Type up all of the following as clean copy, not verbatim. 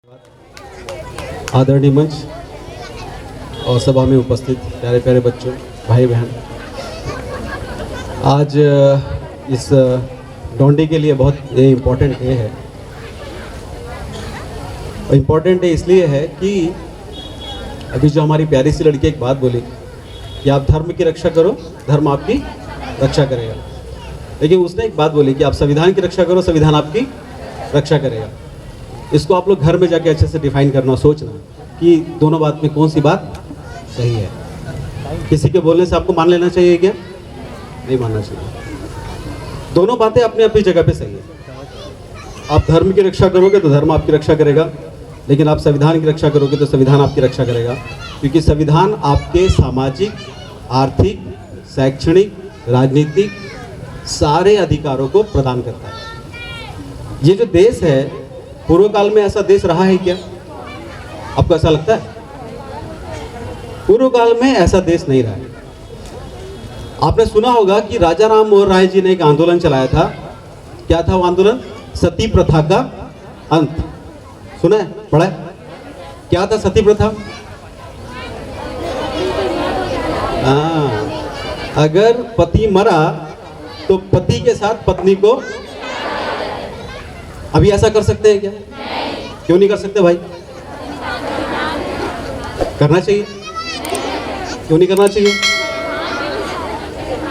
आदरणीय मंच और सभा में उपस्थित प्यारे प्यारे बच्चों, भाई बहन, आज इस डोंडी के लिए बहुत इम्पोर्टेंट डे है। इम्पोर्टेंट डे इसलिए है कि अभी जो हमारी प्यारी सी लड़की एक बात बोली कि आप धर्म की रक्षा करो, धर्म आपकी रक्षा करेगा। लेकिन उसने एक बात बोली कि आप संविधान की रक्षा करो, संविधान आपकी रक्षा करेगा। इसको आप लोग घर में जाके अच्छे से डिफाइन करना, सोचना कि दोनों बात में कौन सी बात सही है। किसी के बोलने से आपको मान लेना चाहिए क्या? नहीं मानना चाहिए। दोनों बातें अपनी अपनी जगह पे सही है। आप धर्म की रक्षा करोगे तो धर्म आपकी रक्षा करेगा, लेकिन आप संविधान की रक्षा करोगे तो संविधान आपकी रक्षा करेगा, क्योंकि संविधान आपके सामाजिक, आर्थिक, शैक्षणिक, राजनीतिक सारे अधिकारों को प्रदान करता है। ये जो देश है, पूर्व काल में ऐसा देश रहा है क्या? आपको ऐसा लगता है? पूर्व काल में ऐसा देश नहीं रहा है। आपने सुना होगा कि राजा राम मोहन राय जी ने एक आंदोलन चलाया था। क्या था वो आंदोलन? सती प्रथा का अंत। सुना है, पढ़ा है? क्या था सती प्रथा? अगर पति मरा तो पति के साथ पत्नी को, अभी ऐसा कर सकते हैं क्या? क्यों नहीं कर सकते भाई? करना चाहिए। क्यों नहीं करना चाहिए?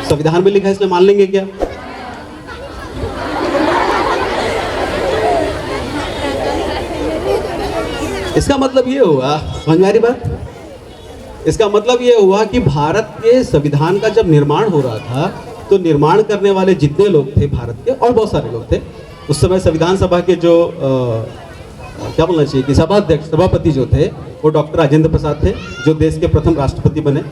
संविधान में लिखा है, इसलिए मान लेंगे क्या? इसका मतलब ये हुआ, समझ में आ रही बात? इसका मतलब ये हुआ कि भारत के संविधान का जब निर्माण हो रहा था तो निर्माण करने वाले जितने लोग थे भारत के, और बहुत सारे लोग थे उस समय, संविधान सभा के जो क्या बोलना चाहिए कि सभाध्यक्ष, सभापति जो थे वो डॉक्टर राजेंद्र प्रसाद थे, जो देश के प्रथम राष्ट्रपति बने।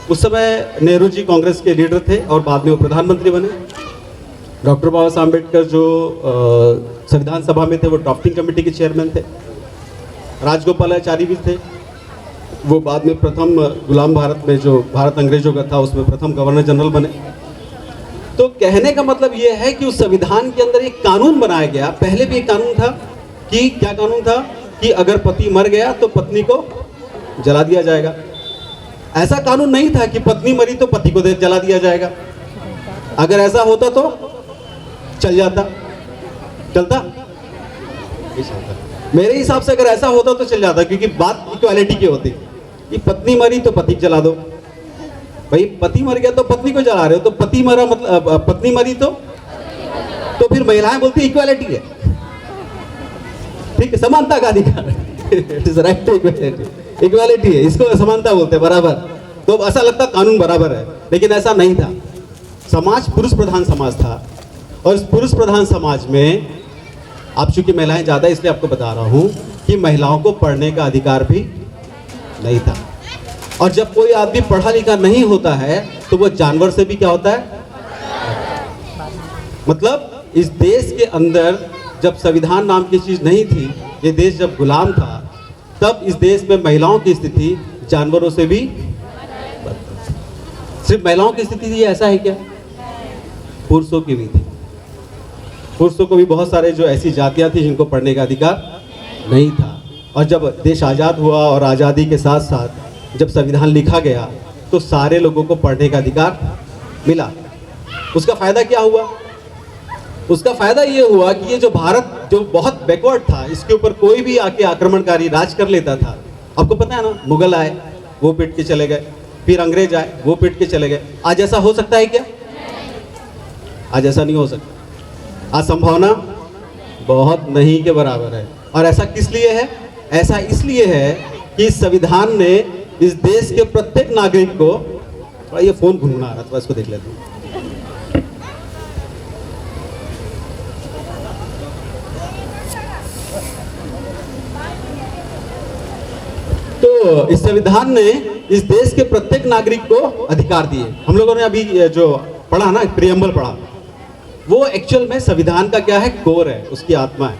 उस समय नेहरू जी कांग्रेस के लीडर थे और बाद में वो प्रधानमंत्री बने। डॉक्टर बाबा साहब अम्बेडकर जो संविधान सभा में थे वो ड्राफ्टिंग कमेटी के चेयरमैन थे। राजगोपालाचारी भी थे, वो बाद में प्रथम गुलाम भारत में, जो भारत अंग्रेजों का था, उसमें प्रथम गवर्नर जनरल बने। तो कहने का मतलब ये है कि उस संविधान के अंदर एक कानून बनाया गया। पहले भी एक कानून था कि क्या कानून था कि अगर पति मर गया तो पत्नी को जला दिया जाएगा। ऐसा कानून नहीं था कि पत्नी मरी तो पति को जला दिया जाएगा। अगर ऐसा होता तो चल जाता, चलता? मेरे हिसाब से अगर ऐसा होता तो चल जाता, क्योंकि बात इक्वालिटी की होती कि पत्नी मरी तो पति जला दो। भाई पति मर गया तो पत्नी को जला रहे हो, तो पति मरा मतलब पत्नी मरी तो फिर महिलाएं बोलती इक्वालिटी है, ठीक है, समानता का अधिकार, it is right to equality, equality है, इसको समानता बोलते हैं, बराबर। तो ऐसा लगता कानून बराबर है, लेकिन ऐसा नहीं था। समाज पुरुष प्रधान समाज था, और इस पुरुष प्रधान समाज में आप चूंकि महिलाएं ज़्यादा, इसलिए आपको बता रहा हूँ कि महिलाओं को पढ़ने का अधिकार भी नहीं था। और जब कोई आदमी पढ़ा लिखा नहीं होता है तो वो जानवर से भी क्या होता है? मतलब इस देश के अंदर जब संविधान नाम की चीज़ नहीं थी, ये देश जब गुलाम था, तब इस देश में महिलाओं की स्थिति जानवरों से भी, सिर्फ महिलाओं की स्थिति थी ऐसा है क्या? पुरुषों की भी थी। पुरुषों को भी बहुत सारे जो ऐसी जातियां थी जिनको पढ़ने का अधिकार नहीं था। और जब देश आज़ाद हुआ और आज़ादी के साथ साथ जब संविधान लिखा गया तो सारे लोगों को पढ़ने का अधिकार मिला। उसका फ़ायदा क्या हुआ? उसका फ़ायदा ये हुआ कि ये जो भारत जो बहुत बैकवर्ड था, इसके ऊपर कोई भी आके आक्रमणकारी राज कर लेता था। आपको पता है ना, मुगल आए वो पिट के चले गए, फिर अंग्रेज आए वो पिट के चले गए। आज ऐसा हो सकता है क्या? आज ऐसा नहीं हो सकता। आज संभावना बहुत नहीं के बराबर है। और ऐसा किस लिए है? ऐसा इसलिए है कि संविधान ने इस देश के प्रत्येक नागरिक को, ये फोन घुनघुना रहा था, इसको देख लेते हैं। तो इस संविधान ने इस देश के प्रत्येक नागरिक को अधिकार दिए। हम लोगों ने अभी जो पढ़ा ना, प्रियम्बल पढ़ा, वो एक्चुअल में संविधान का क्या है? कोर है, उसकी आत्मा है।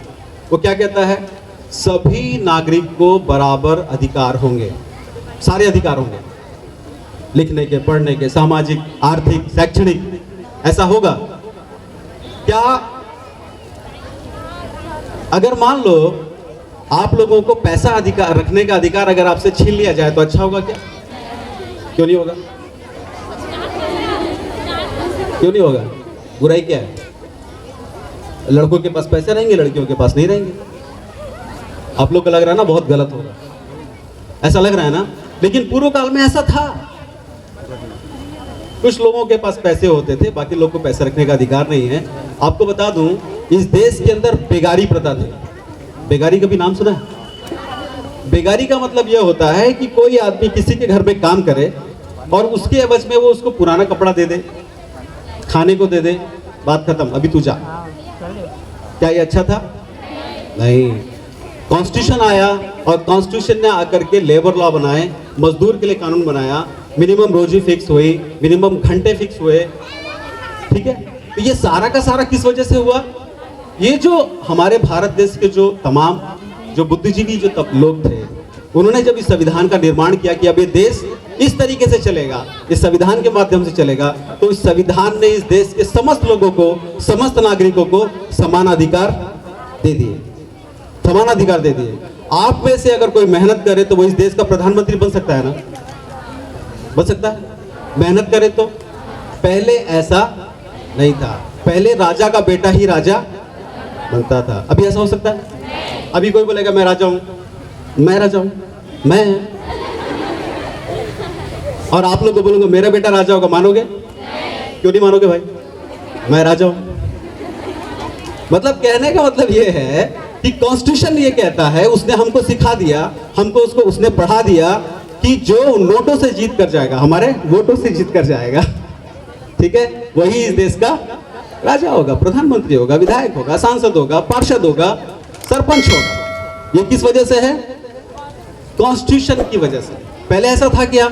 वो क्या कहता है? सभी नागरिक को बराबर अधिकार होंगे, सारे अधिकार होंगे, लिखने के, पढ़ने के, सामाजिक, आर्थिक, शैक्षणिक। ऐसा होगा क्या? अगर मान लो आप लोगों को पैसा अधिकार रखने का अधिकार अगर आपसे छीन लिया जाए तो अच्छा होगा क्या? क्यों नहीं होगा? क्यों नहीं होगा? बुराई क्या है? लड़कों के पास पैसे रहेंगे, लड़कियों के पास नहीं रहेंगे। आप लोग को लग रहा है ना बहुत गलत होगा, ऐसा लग रहा है ना, लेकिन पूर्व काल में ऐसा था। कुछ लोगों के पास पैसे होते थे, बाकी लोग को पैसे रखने का अधिकार नहीं है। आपको बता दूं, इस देश के अंदर बेगारी प्रथा थी। बेगारी का भी नाम सुना है? बेगारी का मतलब यह होता है कि कोई आदमी किसी के घर में काम करे और उसके एवज में वो उसको पुराना कपड़ा दे दे, खाने को दे दे, बात खत्म, अभी तू जा। क्या ये अच्छा था? नहीं। कॉन्स्टिट्यूशन आया और कॉन्स्टिट्यूशन ने आकर के लेबर लॉ बनाए, मजदूर के लिए कानून बनाया, मिनिमम रोजी फिक्स हुई, मिनिमम घंटे फिक्स हुए, ठीक है। तो ये सारा का सारा किस वजह से हुआ? ये जो हमारे भारत देश के जो तमाम जो बुद्धिजीवी जो तब लोग थे, उन्होंने जब इस संविधान का निर्माण किया कि अब ये देश इस तरीके से चलेगा, इस संविधान के माध्यम से चलेगा, तो इस संविधान ने इस देश के समस्त लोगों को, समस्त नागरिकों को समान अधिकार दे दिए, समान अधिकार दे दिए। आप में से अगर कोई मेहनत करे तो वो इस देश का प्रधानमंत्री बन सकता है ना? बन सकता है, मेहनत करे तो। पहले ऐसा नहीं था, पहले राजा का बेटा ही राजा बनता था। अभी ऐसा हो सकता है? अभी कोई बोलेगा मैं राजा हूं, मैं राजा हूं, मैं, और आप लोग को बोलूंगा मेरा बेटा राजा होगा, मानोगे? क्यों नहीं मानोगे भाई? मैं राजा हूं। मतलब कहने का मतलब ये है कि कॉन्स्टिट्यूशन ये कहता है, उसने हमको सिखा दिया, हमको उसको उसने पढ़ा दिया कि जो नोटों से जीत कर जाएगा, हमारे वोटों से जीत कर जाएगा, ठीक है, वही इस देश का राजा होगा, प्रधानमंत्री होगा, विधायक होगा, सांसद होगा, पार्षद होगा, सरपंच होगा। ये किस वजह से है? कॉन्स्टिट्यूशन की वजह से। पहले ऐसा था क्या?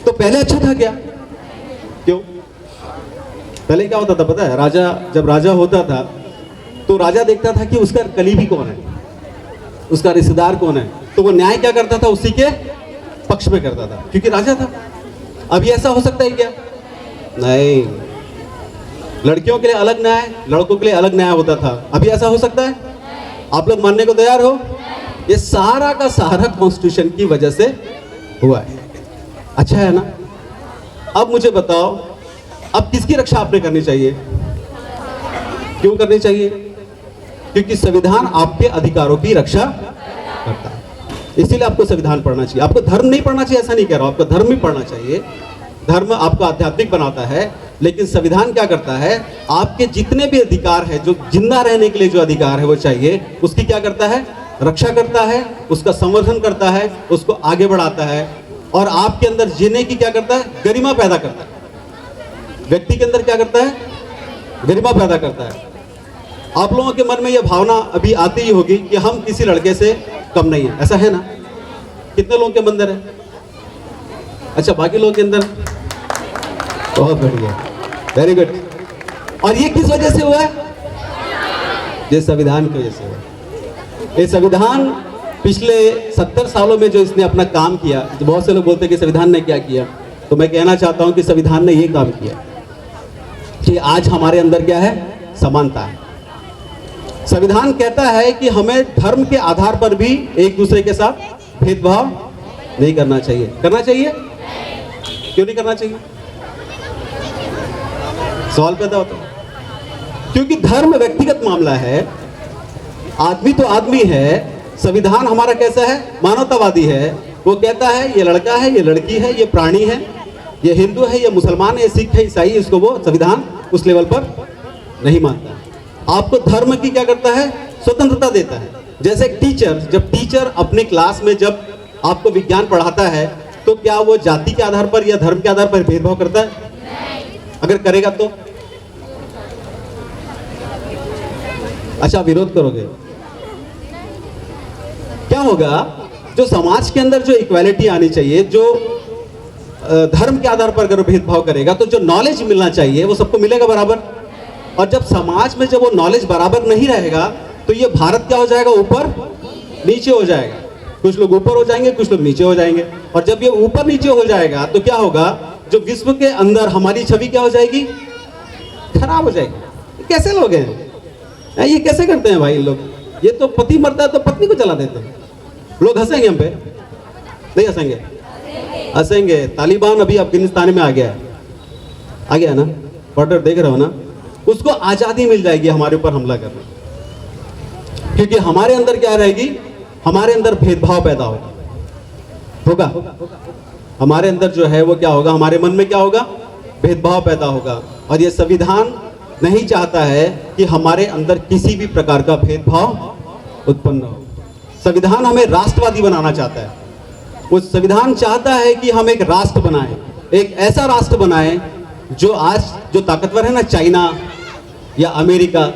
तो पहले अच्छा था क्या? क्यों? पहले क्या होता था पता है? राजा जब राजा होता था तो राजा देखता था कि उसका कलीबी कौन है, उसका रिश्तेदार कौन है, तो वो न्याय क्या करता था? उसी के पक्ष में करता था, क्योंकि राजा था। अभी ऐसा हो सकता है क्या? नहीं। लड़कियों के लिए अलग न्याय, लड़कों के लिए अलग न्याय होता था। अभी ऐसा हो सकता है? आप लोग मानने को तैयार हो? ये सारा का सारा कॉन्स्टिट्यूशन की वजह से हुआ है। अच्छा है ना? अब मुझे बताओ, अब किसकी रक्षा आपने करनी चाहिए? क्यों करनी चाहिए? क्योंकि संविधान आपके अधिकारों की रक्षा करता है, इसीलिए आपको संविधान पढ़ना चाहिए। आपको धर्म नहीं पढ़ना चाहिए, ऐसा नहीं कह रहा हूं, आपको धर्म भी पढ़ना चाहिए। धर्म आपको आध्यात्मिक बनाता है, लेकिन संविधान क्या करता है? आपके जितने भी अधिकार है, जो जिंदा रहने के लिए जो अधिकार है वो चाहिए, उसकी क्या करता है? रक्षा करता है, उसका संवर्धन करता है, उसको आगे बढ़ाता है, और आपके अंदर जीने की क्या करता है? गरिमा पैदा करता है। व्यक्ति के अंदर क्या करता है? गरिमा पैदा करता है। आप लोगों के मन में यह भावना अभी आती ही होगी कि हम किसी लड़के से कम नहीं है, ऐसा है ना? कितने लोगों के अंदर है? अच्छा, बाकी लोगों के अंदर? बहुत बढ़िया, वेरी गुड। और ये किस वजह से हुआ है? ये संविधान की वजह से हुआ। ये संविधान पिछले 70 सालों में जो इसने अपना काम किया, तो बहुत से लोग बोलते हैं कि संविधान ने क्या किया, तो मैं कहना चाहता हूं कि संविधान ने ये काम किया कि आज हमारे अंदर क्या है? समानता है। संविधान कहता है कि हमें धर्म के आधार पर भी एक दूसरे के साथ भेदभाव नहीं करना चाहिए। करना चाहिए? क्यों नहीं करना चाहिए? सवाल पैदा होता है। क्योंकि धर्म व्यक्तिगत मामला है, आदमी तो आदमी है। संविधान हमारा कैसा है? मानवतावादी है। वो कहता है ये लड़का है, ये लड़की है, ये प्राणी है, ये हिंदू है, ये मुसलमान है, ये सिख है, ईसाई, इसको वो संविधान उस लेवल पर नहीं मानता। आपको धर्म की क्या करता है? स्वतंत्रता देता है। जैसे टीचर, जब टीचर अपने क्लास में जब आपको विज्ञान पढ़ाता है, तो क्या वो जाति के आधार पर या धर्म के आधार पर भेदभाव करता है? अगर करेगा तो? अच्छा, विरोध करोगे? क्या होगा? जो समाज के अंदर जो इक्वालिटी आनी चाहिए, जो धर्म के आधार पर अगर भेदभाव करेगा, तो जो नॉलेज मिलना चाहिए वो सबको मिलेगा बराबर। और जब समाज में जब वो नॉलेज बराबर नहीं रहेगा, तो ये भारत क्या हो जाएगा? ऊपर नीचे हो जाएगा। कुछ लोग ऊपर हो जाएंगे, कुछ लोग नीचे हो जाएंगे। और जब ये ऊपर नीचे हो जाएगा तो क्या होगा? जो विश्व के अंदर हमारी छवि क्या हो जाएगी? खराब हो जाएगी। कैसे लोग हैं ये? कैसे करते हैं भाई लोग? ये तो पति मरता है तो पत्नी को जला देते हैं। लोग हंसेंगे हम पे, नहीं हंसेंगे? हंसेंगे। तालिबान अभी अफगानिस्तान में आ गया है ना, बॉर्डर देख रहे हो ना, उसको आजादी मिल जाएगी हमारे ऊपर हमला करने, क्योंकि हमारे अंदर क्या रहेगी, हमारे अंदर भेदभाव पैदा होगा। हमारे अंदर जो है वो क्या होगा, हमारे मन में क्या होगा, भेदभाव पैदा होगा। और ये संविधान नहीं चाहता है कि हमारे अंदर किसी भी प्रकार का भेदभाव उत्पन्न हो। संविधान हमें राष्ट्रवादी बनाना चाहता है। वो संविधान चाहता है कि हम एक राष्ट्र बनाएं, एक ऐसा राष्ट्र बनाएं जो आज जो ताकतवर है ना, चाइना या अमेरिका,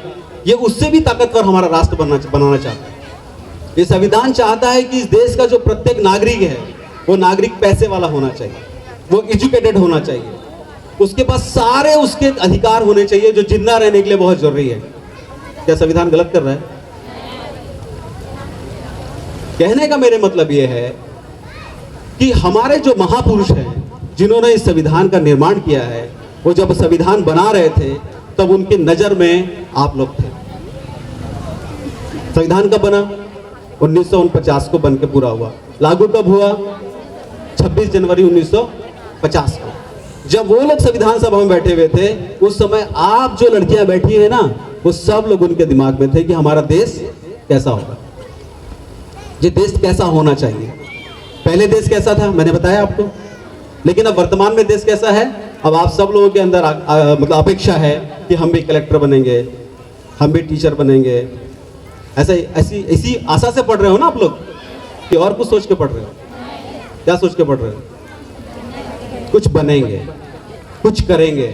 ये उससे भी ताकतवर हमारा राष्ट्र बनाना चाहता है। ये संविधान चाहता है कि इस देश का जो प्रत्येक नागरिक है वो नागरिक पैसे वाला होना चाहिए, वो एजुकेटेड होना चाहिए, उसके पास सारे उसके अधिकार होने चाहिए जो जिंदा रहने के लिए बहुत जरूरी है। क्या संविधान गलत कर रहा है? कहने का मेरे मतलब ये है कि हमारे जो महापुरुष हैं जिन्होंने इस संविधान का निर्माण किया है, वो जब संविधान बना रहे थे तब उनकी नजर में आप लोग थे। संविधान कब बना? 1949 को बन के पूरा हुआ। लागू कब हुआ? 26 जनवरी 1950 को। जब वो लोग संविधान सभा में बैठे हुए थे, उस समय आप जो लड़कियां बैठी है ना, वो सब लोग उनके दिमाग में थे कि हमारा देश कैसा होगा, ये देश कैसा होना चाहिए। पहले देश कैसा था मैंने बताया आपको, लेकिन अब वर्तमान में देश कैसा है? अब आप सब लोगों के अंदर मतलब अपेक्षा है कि हम भी कलेक्टर बनेंगे, हम भी टीचर बनेंगे। ऐसी आशा से पढ़ रहे हो ना आप लोग, कि और कुछ सोच के पढ़ रहे हो? क्या सोच के पढ़ रहे हो? कुछ बनेंगे, कुछ करेंगे,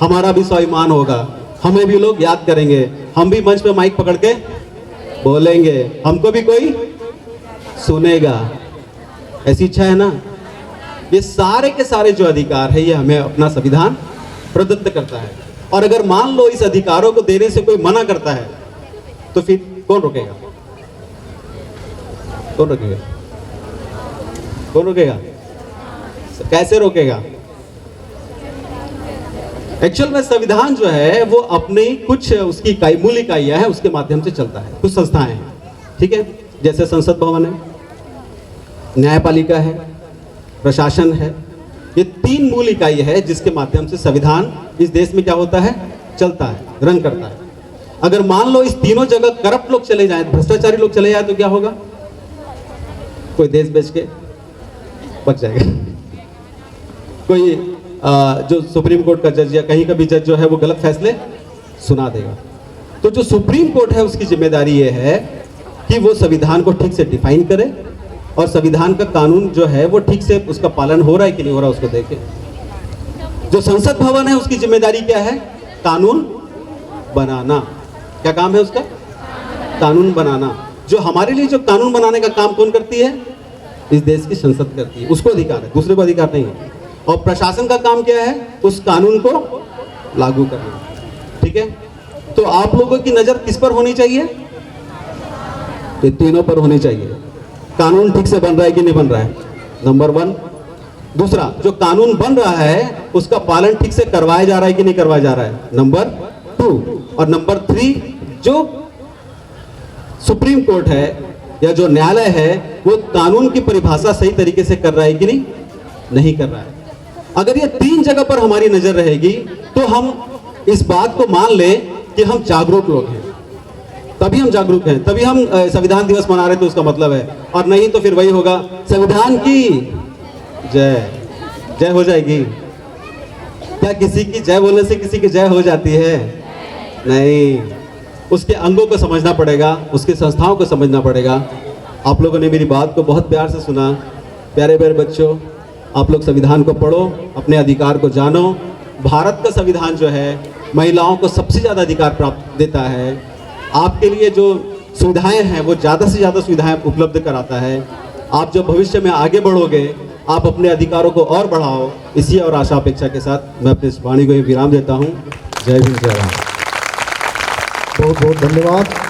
हमारा भी स्वाभिमान होगा, हमें भी लोग याद करेंगे, हम भी मंच पे माइक पकड़ के बोलेंगे, हमको भी कोई सुनेगा। ऐसी इच्छा है ना? ये सारे के सारे जो अधिकार है ये हमें अपना संविधान प्रदत्त करता है। और अगर मान लो इस अधिकारों को देने से कोई मना करता है तो फिर कौन रोकेगा? कौन रोकेगा? कौन रोकेगा? कैसे रोकेगा? एक्चुअल में संविधान जो है वो अपनी कुछ उसकी इकाई, मूल इकाइयां है, उसके माध्यम से चलता है। कुछ संस्थाएं हैं, ठीक है, जैसे संसद भवन है, न्यायपालिका है, प्रशासन है। ये 3 मूल इकाई है जिसके माध्यम से संविधान इस देश में क्या होता है, चलता है, रन करता है। अगर मान लो इस तीनों जगह करप्ट लोग चले जाएं, भ्रष्टाचारी लोग चले जाए तो क्या होगा? कोई देश बेच के बच जाएगा। कोई जो सुप्रीम कोर्ट का जज या कहीं का भी जज जो है वो गलत फैसले सुना देगा। तो जो सुप्रीम कोर्ट है उसकी जिम्मेदारी ये है कि वो संविधान को ठीक से डिफाइन करे और संविधान का कानून जो है वो ठीक से उसका पालन हो रहा है कि नहीं हो रहा उसको देखे। जो संसद भवन है उसकी जिम्मेदारी क्या है? कानून बनाना। क्या काम है उसका? कानून बनाना। जो हमारे लिए जो कानून बनाने का काम कौन करती है? इस देश की संसद करती है, उसको अधिकार है, दूसरे को अधिकार नहीं है। और प्रशासन का काम क्या है? उस कानून को लागू करना, ठीक है। तो आप लोगों की नजर किस पर होनी चाहिए? ये तीनों पर होनी चाहिए। कानून ठीक से बन रहा है कि नहीं बन रहा है, नंबर 1। दूसरा, जो कानून बन रहा है उसका पालन ठीक से करवाया जा रहा है कि नहीं करवाया जा रहा है, नंबर 2। और नंबर 3, जो सुप्रीम कोर्ट है या जो न्यायालय है वो कानून की परिभाषा सही तरीके से कर रहा है कि नहीं कर रहा है। अगर ये 3 जगह पर हमारी नजर रहेगी तो हम इस बात को मान ले कि हम जागरूक लोग हैं, तभी हम जागरूक हैं, तभी हम संविधान दिवस मना रहे तो उसका मतलब है। और नहीं तो फिर वही होगा, संविधान की जय। जय हो जाएगी क्या? किसी की जय बोलने से किसी की जय हो जाती है? नहीं, उसके अंगों को समझना पड़ेगा, उसकी संस्थाओं को समझना पड़ेगा। आप लोगों ने मेरी बात को बहुत प्यार से सुना। प्यारे प्यारे बच्चों, आप लोग संविधान को पढ़ो, अपने अधिकार को जानो। भारत का संविधान जो है महिलाओं को सबसे ज़्यादा अधिकार प्राप्त देता है। आपके लिए जो सुविधाएं हैं वो ज़्यादा से ज़्यादा सुविधाएं उपलब्ध कराता है। आप जो भविष्य में आगे बढ़ोगे, आप अपने अधिकारों को और बढ़ाओ। इसी और आशा अपेक्षा के साथ मैं अपने इस वाणी को विराम देता हूँ। जय हिंद, जय भारत। बहुत बहुत धन्यवाद।